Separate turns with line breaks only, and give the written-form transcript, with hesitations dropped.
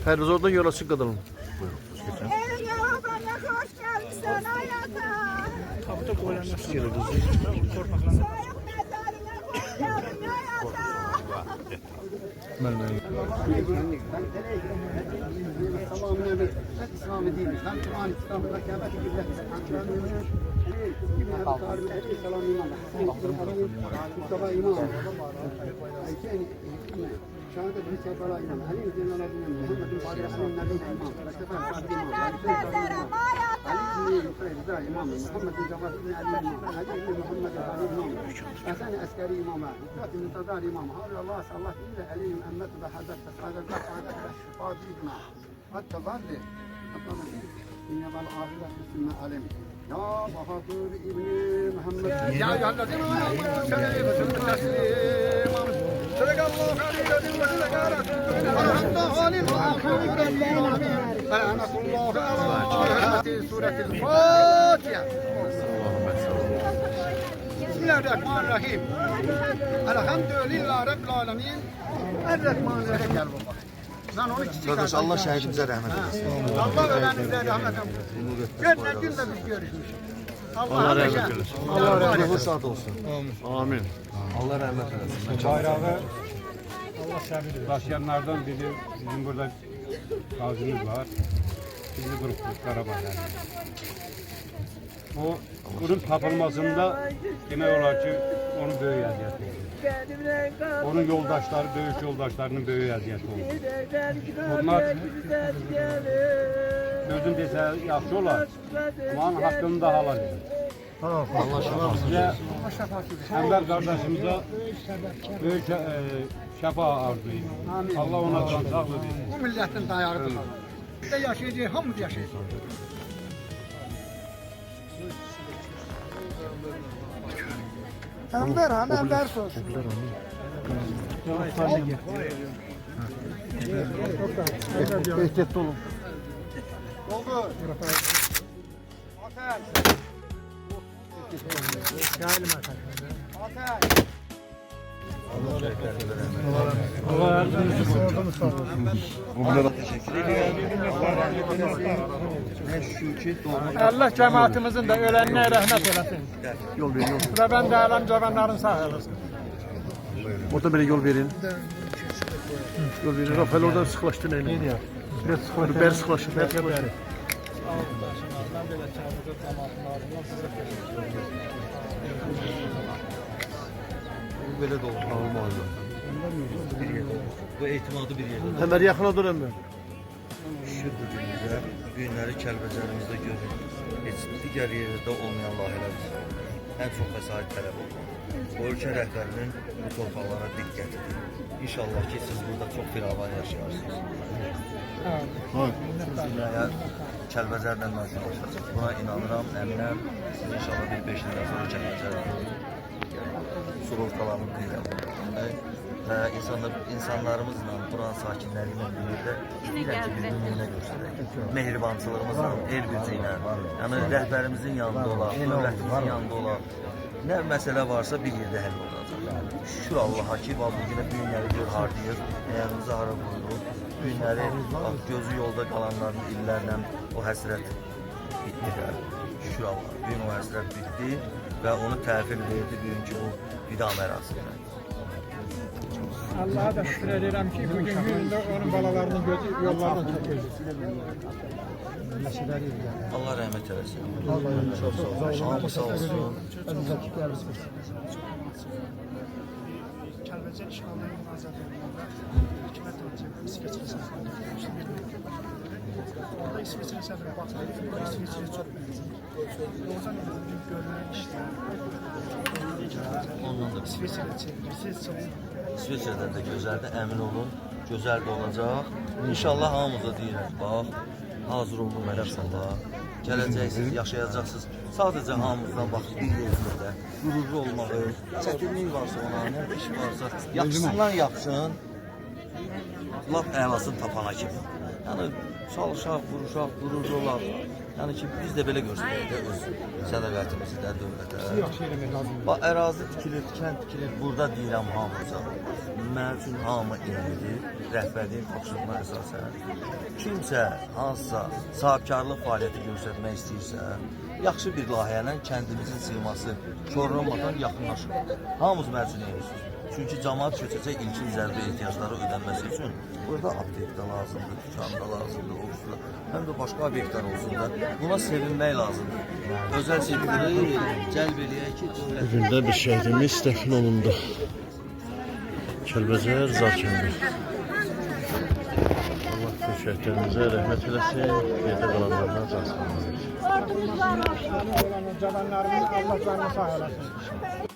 Biz oradan yola çıkalım.
Hoş geldin hayata.
Kapıda koyanlar.
İslam'ı değiliz. Hem Kur'an İslam'da Kabe'de Selam İmam. Mustafa İmam. شهادة عيسى بلا إمام علي بن الله بن محمد بن علي النبي إمام مصطفى صادق إمام علي بن فريد إمام محمد بن جواد بن علي إمام علي بن محمد علي إمام حسن عسكري إمام فاطمة بن تدار إمام هؤلاء الله صلى الله عليه أمة بحضر فساد البحر الشفاء بنا حتى بعد إنما العافية بسم علم يا بهادر ابن محمد يا الذين آمنوا صدق الله عليه وسلم فلعنة الله على سورة الفاتحة بسم الله الرحمن الرحيم الحمد لله رب العالمين الرحمن الرحيم
Kardeş Allah şehidimize rahmet eylesin.
Allah ölenimize rahmet eylesin. Cennet günde biz görüşmüş.
Allah rahmet eylesin. Allah rahmet eylesin. Olsun. Amin. Allah rahmet eylesin.
Bayrağı taşıyanlardan biri bizim burada gazimiz var. Şimdi gruplara var. O bunun tapılmasında demek olar ki onun böyük əziyyəti oldu. Onun yoldaşları, döyüş yoldaşlarının böyük əziyyəti oldu. Onlar gözün desə yaxşı olar. Onun haqqını da halal edin.
Allah şəfaat
Bizə Ənvər qardaşımıza böyük şəfa arzulayın. Allah ona can sağlığı versin.
Bu milletin dayağıdır. Biz de yaşayacağız, hamımız yaşayacağız.
Enver han Enver olsun.
Ehtiyatlı olun.
Oldu. Ateş.
Geldim efendim.
Ateş.
Allah cemaatimizin de ölenine rahmet eylesin.
Yol verin, yol.
Ve ben de alem cavanların sağ olasın.
Orada bana yol verin. Yol verin. Rafael oradan sıklaştı neyle? Biraz sıklaştı. Ben sıklaştım. Ben sıklaştım.
Böyle de olur.
Olmaz.
Bu etimadı bir yerdə.
Hemen yakına dur Enver.
Şükür bu günümüzə. Bu günləri Kəlbəcərimizdə görün. Heç digər yerdə olmayan layihələrdir. Ən çox vəsait tələb olunur. Bu ölkə rəhbərinin bu torpaqlara diqqətidir. İnşallah ki siz burada çox firavan yaşayarsınız. Əgər Kəlbəcərlə məşğullaşacaq. Buna inanıram, əminəm. Siz inşallah bir 5 ildən sonra Kəlbəcərlə Surovkalarını deyirəm. Və insanlarımızla, buranın sakinləri ilə birlikdə istəyirəm ki, bir nümunə göstərək. Mehribançılığımızla, el gücü ilə, yəni rəhbərimizin yanında olaq, dövlətimizin yanında olaq. Nə məsələ varsa bir yerdə həll olacaq. Şükür Allaha ki, bu günə bu günləri gör hardayıq, əyərimizi hara vururuq. Bu günləri, gözü yolda qalanların illərlə o həsrət bitdi də. Şükür Allaha, bugün o həsrət bitdi və onu təhvil verdi bugünkü bu vida mərasimindən.
Allah'a da şükür ederim ki bugün gününde onun balalarının gözü yollardan çekiyor.
Allah rəhmət eləsin. Çox sağ olun. Hamı sağ olsun.
Kəlbəcər işğaldan azad edilməndə hökumət ölçələri İsveçrə səfərinə orada İsveçrə səfərinə baxsaydı, İsveçrə çox bənzəyir. Oradan bugün görülən işlər, İsveçrə çevrilsə
İsveçrədə də gözəldir, əmin olun. Gözəl də olacaq. İnşallah hamımıza deyirəm, bax, hazır olun Əlhamdülillah. Gələcəksiniz, yaşayacaqsınız. Sadəcə hamımızdan bax, bir yerimizdə qürurlu olmağı, çətinlik varsa ona, nə iş varsa, yaxşısından yapsın, lap əlasını tapana kimi. Yəni, çalışaq, vuruşaq, qürurlu olaq. Yəni ki, biz də belə göstərək də öz sədaqətimizi də dövlətə.
Yaxşı eləmək lazımdır.
Bax, ərazi tikilir, kənd tikilir, burada deyirəm hamımıza. Mənim üçün hamı eynidir, rəhbərliyin tapşırığına əsasən. Kimsə, hansısa sahibkarlıq fəaliyyəti göstərmək istəyirsə, yaxşı bir layihə ilə kəndimizin siması korlanmadan yaxınlaşır. Hamımız mənim üçün eynisiniz. Çünki cəmaət köçəcək ilkin zərbə ehtiyacları ödənməsi üçün burada aptek də lazımdır, dükan da lazımdır, olsun. Həm də başqa obyektlər olsun da. Buna sevinmək lazımdır. Özəl sektoru cəlb eləyək ki, dövlət...
Bugün də bir şəhidimiz dəfn olundu. Kəlbəcər Zarkəndə. Allah bu şəhidlərimizə rəhmət eləsin, yerdə qalanlarına can sağlığı.
Ordumuz var.
Cavanlarımız Allah canına sağ olasın.